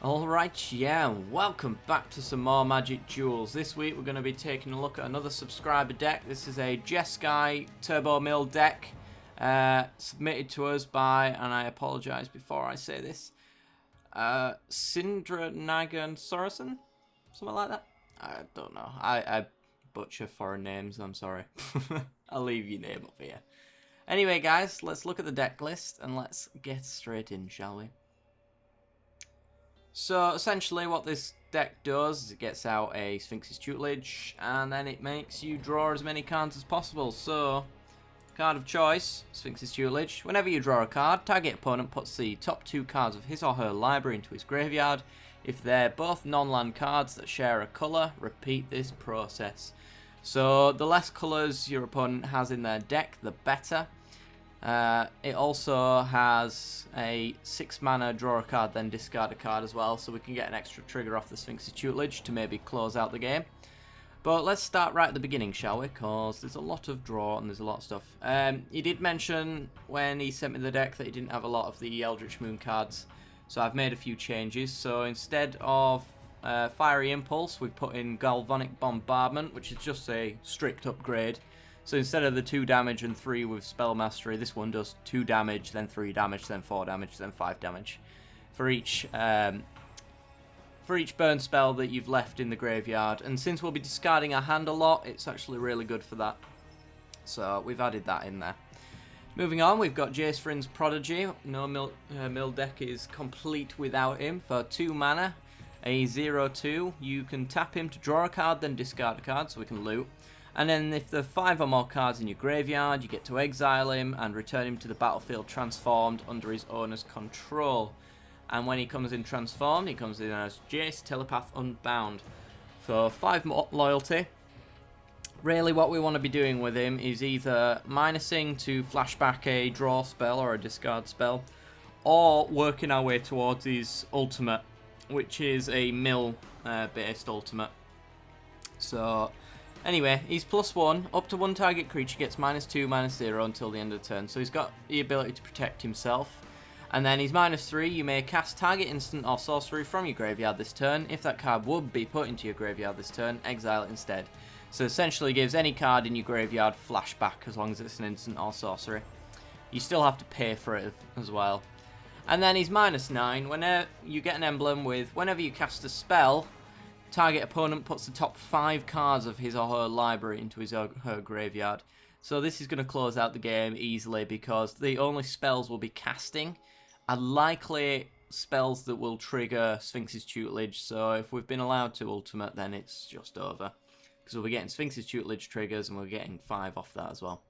Alright, yeah, welcome back to some more Magic Duels. This week we're going to be taking a look at another subscriber deck. This is a Jeskai Turbo Mill deck submitted to us by, and I apologise before I say this, Sindre Nygaard Sørensen? Something like that? I don't know. I butcher foreign names, I'm sorry. I'll leave your name up here. Anyway guys, let's look at the deck list and let's get straight in, shall we? So essentially what this deck does is it gets out a Sphinx's Tutelage and then it makes you draw as many cards as possible. So, card of choice, Sphinx's Tutelage. Whenever you draw a card, target opponent puts the top 2 cards of his or her library into his graveyard. If they're both non-land cards that share a colour, repeat this process. So the less colours your opponent has in their deck, the better. It also has a 6 mana draw a card then discard a card as well, so we can get an extra trigger off the Sphinx's Tutelage to maybe close out the game. But let's start right at the beginning, shall we, because there's a lot of draw and there's a lot of stuff. He did mention when he sent me the deck that he didn't have a lot of the Eldritch Moon cards, so I've made a few changes. So instead of Fiery Impulse, we've put in Galvanic Bombardment, which is just a strict upgrade. So instead of the 2 damage and 3 with Spell Mastery, this one does 2 damage, then 3 damage, then 4 damage, then 5 damage. For each burn spell that you've left in the graveyard. And since we'll be discarding our hand a lot, it's actually really good for that. So we've added that in there. Moving on, we've got Jace Vryn's Prodigy. No mill deck is complete without him. For 2 mana, a 0/2, you can tap him to draw a card, then discard a card, so we can loot. And then if there are 5 or more cards in your graveyard, you get to exile him and return him to the battlefield transformed under his owner's control. And when he comes in transformed, he comes in as Jace, Telepath Unbound. For 5 more loyalty. Really what we want to be doing with him is either minusing to flashback a draw spell or a discard spell, or working our way towards his ultimate, which is a mill based ultimate. So anyway, he's +1. Up to 1 target creature gets -2/-0 until the end of the turn. So he's got the ability to protect himself. And then he's -3. You may cast target instant or sorcery from your graveyard this turn. If that card would be put into your graveyard this turn, exile it instead. So essentially gives any card in your graveyard flashback as long as it's an instant or sorcery. You still have to pay for it as well. And then he's -9. Whenever you get an emblem with whenever you cast a spell, target opponent puts the top 5 cards of his or her library into his or her graveyard. So this is going to close out the game easily because the only spells we'll be casting are likely spells that will trigger Sphinx's Tutelage. So if we've been allowed to ultimate, then it's just over. Because we'll be getting Sphinx's Tutelage triggers and we're getting 5 off that as well.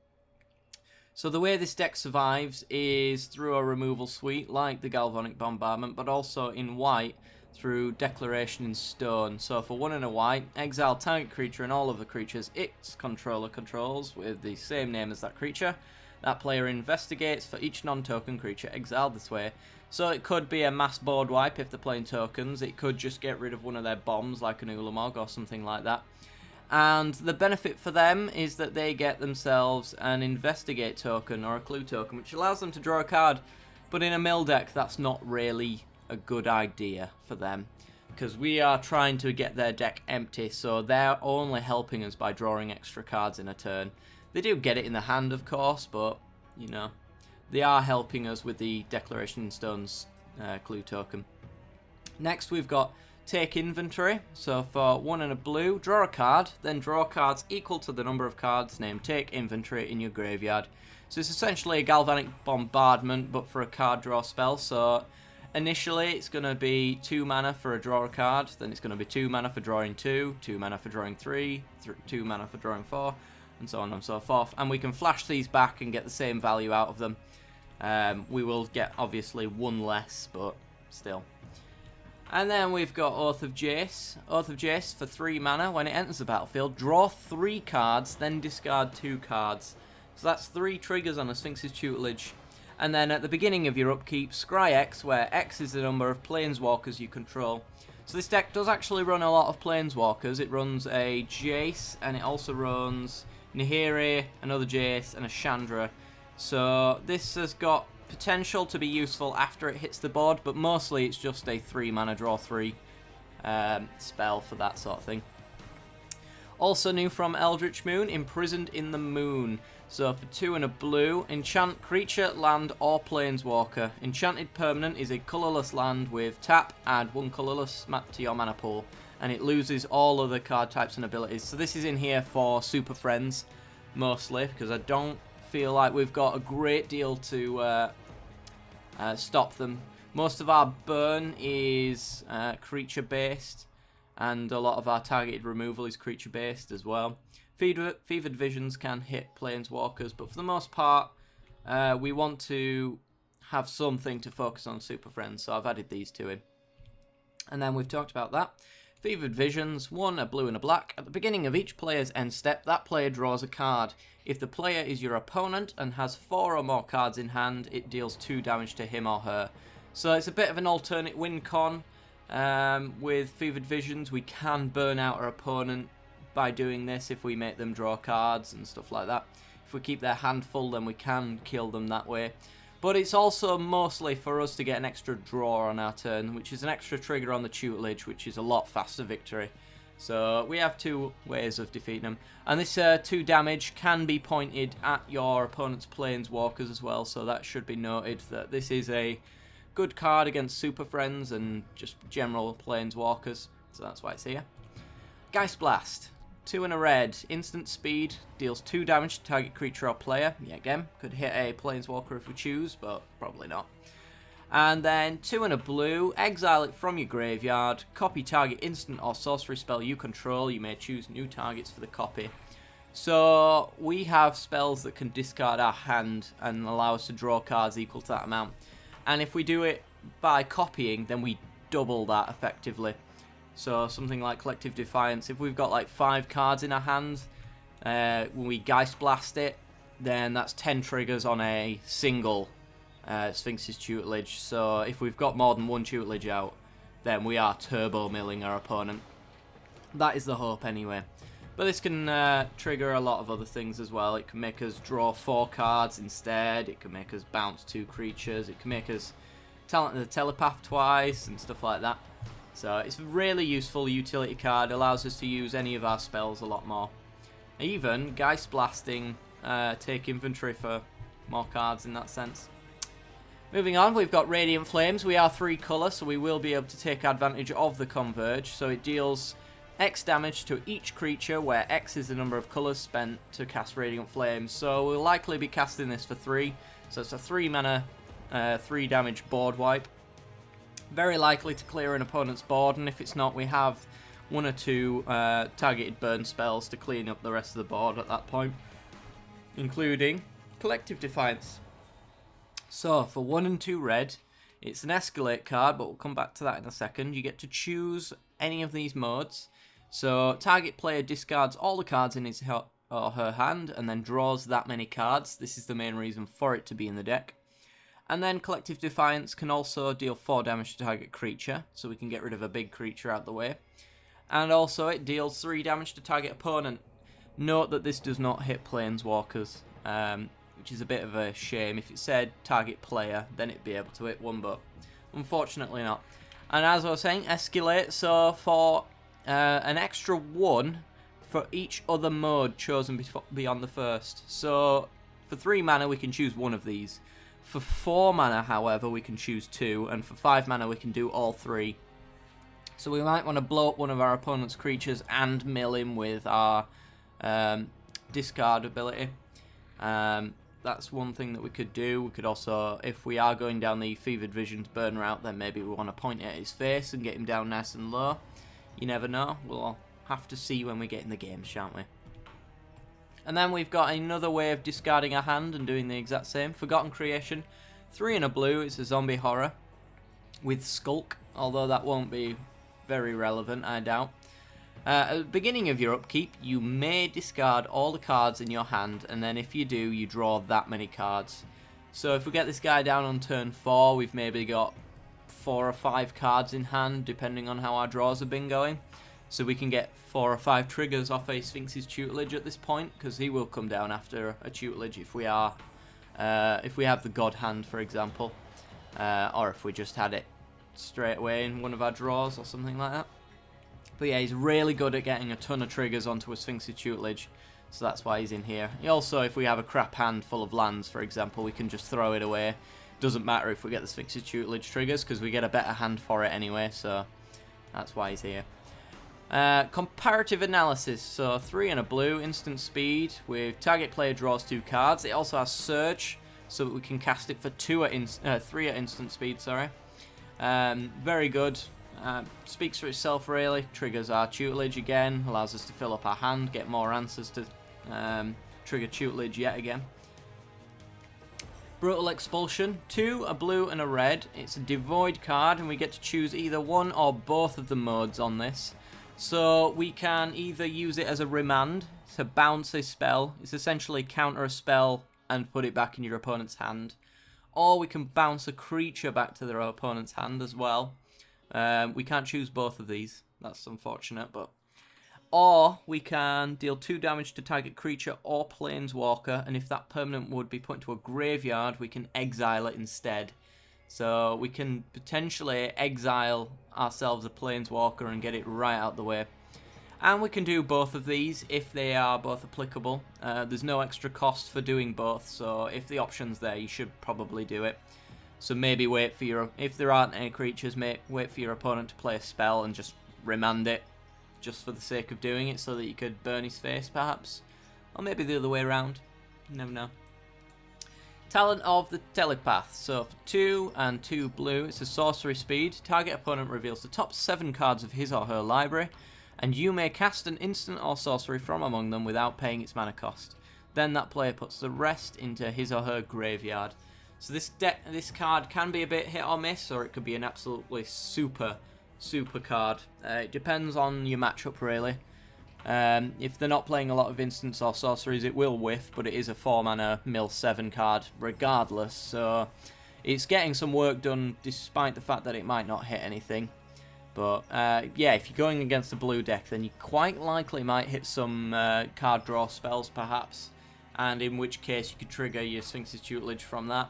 So the way this deck survives is through a removal suite like the Galvanic Bombardment, but also in white through Declaration in Stone. So for 1 and a white, exile target creature and all of the creatures its controller controls with the same name as that creature. That player investigates for each non-token creature exiled this way. So it could be a mass board wipe if they're playing tokens. It could just get rid of one of their bombs like an Ulamog or something like that. And the benefit for them is that they get themselves an investigate token or a clue token, which allows them to draw a card. But in a mill deck, that's not really a good idea for them, because we are trying to get their deck empty, so they're only helping us by drawing extra cards in a turn. They do get it in the hand, of course, but, you know, they are helping us with the Declaration in Stone's clue token. Next, we've got Take Inventory. So for 1 and a blue, draw a card, then draw cards equal to the number of cards named Take Inventory in your graveyard. So it's essentially a Galvanic Bombardment, but for a card draw spell. So initially, it's going to be 2 mana for a draw a card, then it's going to be 2 mana for drawing 2, 2 mana for drawing 3, 2 mana for drawing 4, and so on and so forth. And we can flash these back and get the same value out of them. We will get, obviously, 1 less, but still. And then we've got Oath of Jace. Oath of Jace for 3 mana. When it enters the battlefield, draw 3 cards, then discard 2 cards. So that's 3 triggers on a Sphinx's Tutelage. And then at the beginning of your upkeep, scry X, where X is the number of Planeswalkers you control. So this deck does actually run a lot of Planeswalkers. It runs a Jace, and it also runs Nihiri, another Jace, and a Chandra. So this has got potential to be useful after it hits the board, but mostly it's just a 3 mana draw 3 spell for that sort of thing. Also new from Eldritch Moon, Imprisoned in the Moon. So for 2 and a blue, enchant creature, land, or planeswalker. Enchanted permanent is a colourless land with tap, add 1 colourless to your mana pool, and it loses all other card types and abilities. So this is in here for Super Friends, mostly, because I don't feel like we've got a great deal to stop them. Most of our burn is creature-based, and a lot of our targeted removal is creature-based as well. Fevered Visions can hit planeswalkers, but for the most part, we want to have something to focus on Super Friends, so I've added these to him. And then we've talked about that. Fevered Visions, 1, a blue and a black. At the beginning of each player's end step, that player draws a card. If the player is your opponent and has 4 or more cards in hand, it deals 2 damage to him or her. So it's a bit of an alternate win con. With Fevered Visions, we can burn out our opponent by doing this if we make them draw cards and stuff like that. If we keep their hand full, then we can kill them that way. But it's also mostly for us to get an extra draw on our turn, which is an extra trigger on the tutelage, which is a lot faster victory. So we have 2 ways of defeating them. And this 2 damage can be pointed at your opponent's planeswalkers as well, so that should be noted that this is a good card against Super Friends and just general planeswalkers, so that's why it's here. Geist Blast, 2 and a red, instant speed, deals 2 damage to target creature or player. Yeah, again, could hit a planeswalker if we choose, but probably not. And then 2 and a blue, exile it from your graveyard, copy target instant or sorcery spell you control. You may choose new targets for the copy. So we have spells that can discard our hand and allow us to draw cards equal to that amount. And if we do it by copying, then we double that effectively. So something like Collective Defiance, if we've got like 5 cards in our hands, when we Geist Blast it, then that's 10 triggers on a single Sphinx's tutelage. So if we've got more than 1 tutelage out, then we are turbo milling our opponent. That is the hope anyway. But this can trigger a lot of other things as well. It can make us draw 4 cards instead. It can make us bounce 2 creatures. It can make us Talent of the Telepath twice and stuff like that. So it's a really useful utility card. Allows us to use any of our spells a lot more. Even Geist Blasting, take inventory for more cards in that sense. Moving on, we've got Radiant Flames. We are 3 colour, so we will be able to take advantage of the Converge. So it deals X damage to each creature, where X is the number of colours spent to cast Radiant Flames. So we'll likely be casting this for 3. So it's a 3 mana, 3 damage board wipe. Very likely to clear an opponent's board, and if it's not, we have 1 or 2 targeted burn spells to clean up the rest of the board at that point, including Collective Defiance. So for 1 and 2 red, it's an escalate card, but we'll come back to that in a second. You get to choose any of these modes. So target player discards all the cards in his or her hand and then draws that many cards. This is the main reason for it to be in the deck. And then Collective Defiance can also deal 4 damage to target creature, so we can get rid of a big creature out the way. And also it deals 3 damage to target opponent. Note that this does not hit planeswalkers, which is a bit of a shame. If it said target player, then it'd be able to hit one, but unfortunately not. And as I was saying, escalate, so for an extra 1 for each other mode chosen beyond the first. So for 3 mana we can choose 1 of these. For 4 mana, however, we can choose 2, and for 5 mana we can do all 3. So we might want to blow up one of our opponent's creatures and mill him with our discard ability. That's one thing that we could do. We could also, if we are going down the Fevered Visions burn route, then maybe we want to point it at his face and get him down nice and low. You never know. We'll have to see when we get in the game, shan't we? And then we've got another way of discarding our hand and doing the exact same. Forgotten Creation. 3 and a blue. It's a zombie horror with Skulk, although that won't be very relevant, I doubt. At the beginning of your upkeep, you may discard all the cards in your hand, and then if you do, you draw that many cards. So if we get this guy down on turn 4, we've maybe got 4 or 5 cards in hand, depending on how our draws have been going. So we can get 4 or 5 triggers off a Sphinx's tutelage at this point, because he will come down after a tutelage if we are If we have the God Hand, for example, or if we just had it straight away in one of our draws or something like that. But yeah, he's really good at getting a ton of triggers onto a Sphinx's Tutelage, so that's why he's in here. He also, if we have a crap hand full of lands, for example, we can just throw it away. Doesn't matter if we get the Sphinx's Tutelage triggers, because we get a better hand for it anyway, so that's why he's here. Comparative analysis, so 3 and a blue, instant speed, with target player draws 2 cards. It also has Surge, so that we can cast it for 3 at instant speed, sorry. Very good. Speaks for itself, really. Triggers our tutelage again, allows us to fill up our hand, get more answers to trigger tutelage yet again. Brutal Expulsion, 2, a blue and a red. It's a devoid card, and we get to choose either one or both of the modes on this. So we can either use it as a remand to bounce a spell. It's essentially counter a spell and put it back in your opponent's hand. Or we can bounce a creature back to their opponent's hand as well. We can't choose both of these. That's unfortunate, but... Or we can deal 2 damage to target creature or planeswalker, and if that permanent would be put into a graveyard, we can exile it instead. So we can potentially exile ourselves a planeswalker and get it right out the way. And we can do both of these if they are both applicable. There's no extra cost for doing both, so if the option's there, you should probably do it. So maybe wait for your... If there aren't any creatures, wait for your opponent to play a spell and just remand it, just for the sake of doing it, so that you could burn his face, perhaps. Or maybe the other way around. You never know. Talent of the Telepath. So for 2 and 2 blue, it's a sorcery speed. Target opponent reveals the top 7 cards of his or her library, and you may cast an instant or sorcery from among them without paying its mana cost. Then that player puts the rest into his or her graveyard. So this card can be a bit hit or miss, or it could be an absolutely super card. It depends on your matchup, really. If they're not playing a lot of instants or sorceries, it will whiff, but it is a 4 mana mill 7 card regardless, so it's getting some work done despite the fact that it might not hit anything. But yeah, if you're going against a blue deck, then you quite likely might hit some card draw spells perhaps, and in which case you could trigger your Sphinx's Tutelage from that.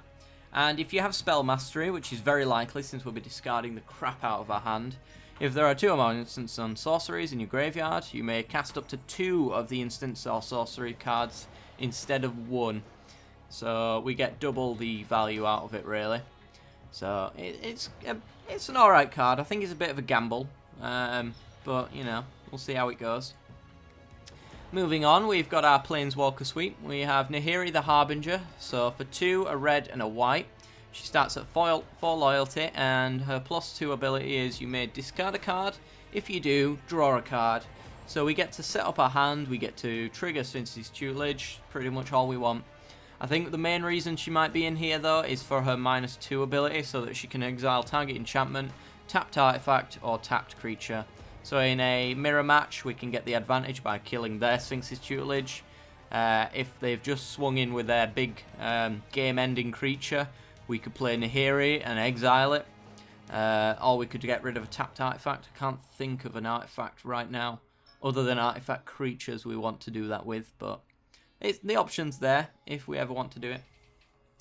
And if you have Spell Mastery, which is very likely since we'll be discarding the crap out of our hand, if there are 2 or more instants and sorceries in your graveyard, you may cast up to 2 of the instants or sorcery cards instead of 1. So we get double the value out of it, really. So it's an alright card. I think it's a bit of a gamble, but you know, we'll see how it goes. Moving on, we've got our Planeswalker suite. We have Nahiri the Harbinger. So for 2, a red and a white. She starts at 4 loyalty, and her +2 ability is you may discard a card. If you do, draw a card. So we get to set up our hand, we get to trigger Sphinx's Tutelage, pretty much all we want. I think the main reason she might be in here, though, is for her -2 ability, so that she can exile target enchantment, tapped artifact, or tapped creature. So in a mirror match, we can get the advantage by killing their Sphinx's Tutelage. If they've just swung in with their big game-ending creature, we could play Nahiri and exile it. Or we could get rid of a tapped artifact. I can't think of an artifact right now, other than artifact creatures we want to do that with, but the option's there if we ever want to do it.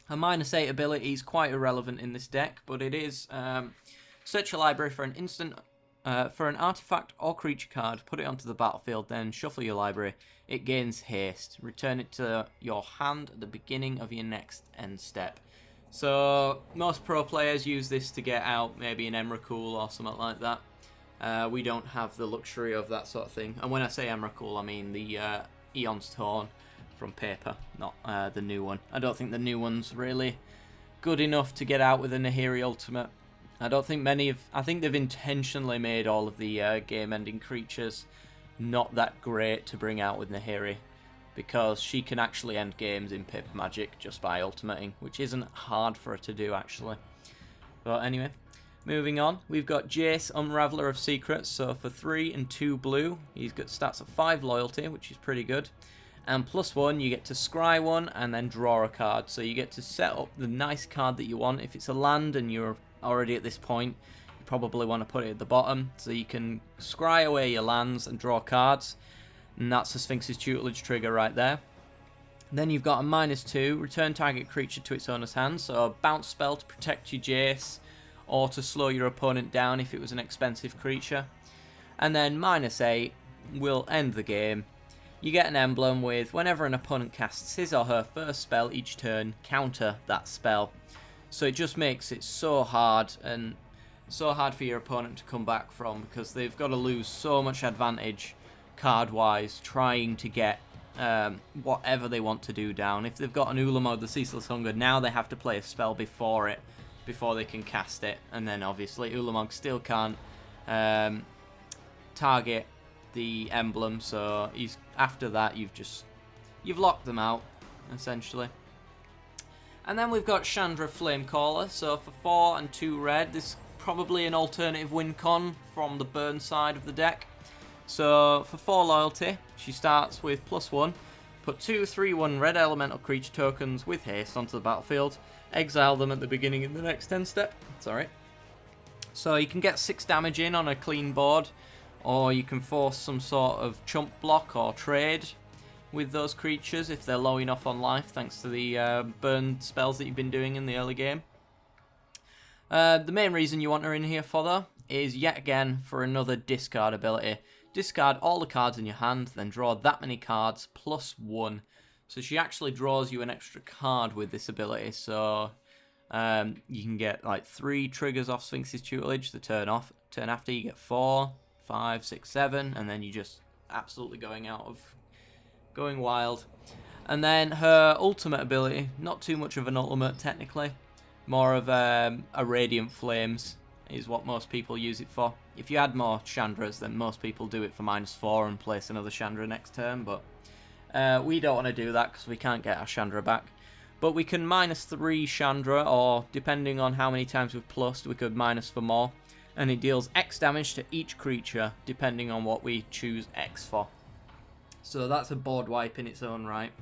Her -8 ability is quite irrelevant in this deck, but it is search your library for an instant... for an artifact or creature card, put it onto the battlefield, then shuffle your library. It gains haste. Return it to your hand at the beginning of your next end step. So most pro players use this to get out maybe an Emrakul or something like that. We don't have the luxury of that sort of thing. And when I say Emrakul, I mean the Eon's Torn from paper, not the new one. I don't think the new one's really good enough to get out with a Nahiri Ultimate. I don't think I think they've intentionally made all of the game-ending creatures not that great to bring out with Nahiri, because she can actually end games in paper Magic just by ultimating, which isn't hard for her to do, actually. But anyway, moving on, we've got Jace, Unraveler of Secrets. So for 3 and 2 blue, he's got stats at 5 loyalty, which is pretty good. And +1, you get to scry one and then draw a card. So you get to set up the nice card that you want. If it's a land and you're already at this point, you probably want to put it at the bottom, so you can scry away your lands and draw cards. And that's the Sphinx's Tutelage trigger right there. Then you've got a -2, return target creature to its owner's hand, so a bounce spell to protect your Jace, or to slow your opponent down if it was an expensive creature. And then -8 will end the game. You get an emblem with whenever an opponent casts his or her first spell each turn, counter that spell. So it just makes it so hard, and so hard for your opponent to come back from, because they've got to lose so much advantage card-wise trying to get whatever they want to do down. If they've got an Ulamog, the Ceaseless Hunger, now they have to play a spell before it, before they can cast it. And then obviously Ulamog still can't target the emblem, so after that you've locked them out, essentially. And then we've got Chandra Flamecollar, so for 4 and 2 red, this is probably an alternative win con from the burn side of the deck. So for 4 loyalty, she starts with +1, put 2 3/1 red elemental creature tokens with haste onto the battlefield, exile them at the beginning of the next 10 step. Sorry. So you can get 6 damage in on a clean board, or you can force some sort of chump block or trade with those creatures if they're low enough on life, thanks to the burn spells that you've been doing in the early game. The main reason you want her in here for, though, is yet again for another discard ability. Discard all the cards in your hand, then draw that many cards +1. So she actually draws you an extra card with this ability. So you can get like 3 triggers off Sphinx's Tutelage. The turn after you get 4, 5, 6, 7, and then you're just absolutely going wild. And then her ultimate ability, not too much of an ultimate technically, more of a Radiant Flames is what most people use it for. If you add more Chandras, then most people do it for -4 and place another Chandra next turn, but we don't want to do that because we can't get our Chandra back. But we can -3 Chandra, or depending on how many times we've plussed, we could minus for more, and it deals X damage to each creature depending on what we choose X for. So that's a board wipe in its own right.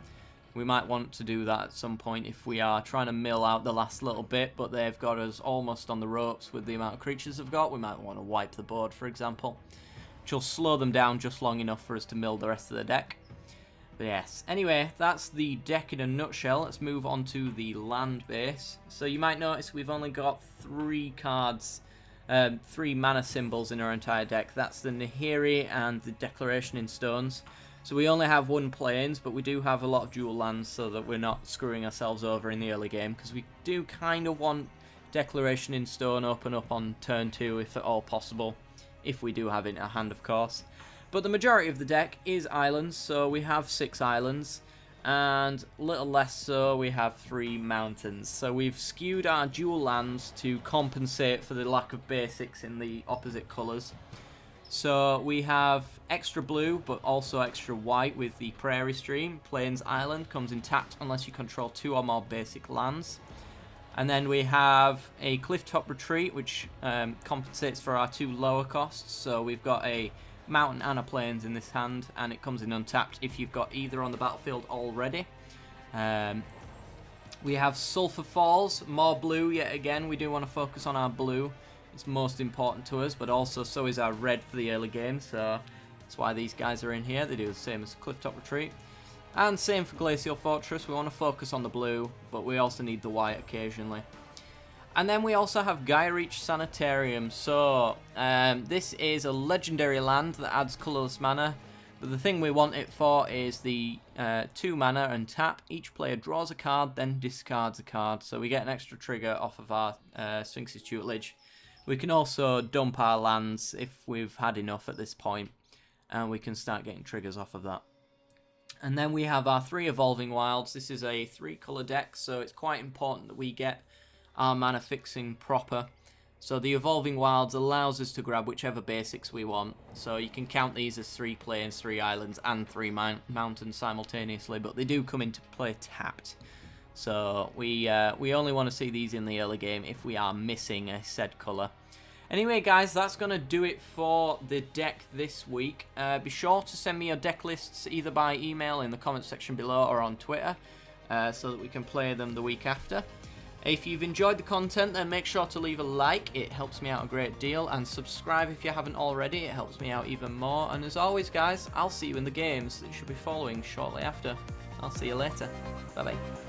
We might want to do that at some point if we are trying to mill out the last little bit, but they've got us almost on the ropes with the amount of creatures they've got. We might want to wipe the board, for example, which will slow them down just long enough for us to mill the rest of the deck. But yes, anyway, that's the deck in a nutshell. Let's move on to the land base. So you might notice we've only got 3 cards, 3 mana symbols in our entire deck. That's the Nahiri and the Declaration in Stones. So we only have 1 plains, but we do have a lot of dual lands so that we're not screwing ourselves over in the early game, because we do kind of want Declaration in Stone open up on turn 2 if at all possible, if we do have it in our hand, of course. But the majority of the deck is islands, so we have 6 islands, and a little less so, we have 3 mountains. So we've skewed our dual lands to compensate for the lack of basics in the opposite colours. So we have extra blue, but also extra white with the Prairie Stream. Plains Island comes in tapped unless you control 2 or more basic lands. And then we have a Clifftop Retreat, which compensates for our 2 lower costs. So we've got a Mountain and a Plains in this hand, and it comes in untapped if you've got either on the battlefield already. We have Sulphur Falls, more blue yet again. We do want to focus on our blue. It's most important to us, but also so is our red for the early game, so that's why these guys are in here. They do the same as Clifftop Retreat. And same for Glacial Fortress. We want to focus on the blue, but we also need the white occasionally. And then we also have Gaia Reach Sanitarium. So this is a legendary land that adds colourless mana, but the thing we want it for is the 2 mana and tap. Each player draws a card, then discards a card, so we get an extra trigger off of our Sphinx's Tutelage. We can also dump our lands if we've had enough at this point, and we can start getting triggers off of that. And then we have our 3 Evolving Wilds. This is a 3-colour deck, so it's quite important that we get our mana fixing proper. So the Evolving Wilds allows us to grab whichever basics we want. So you can count these as 3 plains, 3 islands, and 3 mountains simultaneously, but they do come into play tapped. So we only want to see these in the early game if we are missing a said colour. Anyway, guys, that's going to do it for the deck this week. Be sure to send me your deck lists either by email in the comments section below or on Twitter, so that we can play them the week after. If you've enjoyed the content, then make sure to leave a like. It helps me out a great deal. And subscribe if you haven't already. It helps me out even more. And as always, guys, I'll see you in the games that you should be following shortly after. I'll see you later. Bye-bye.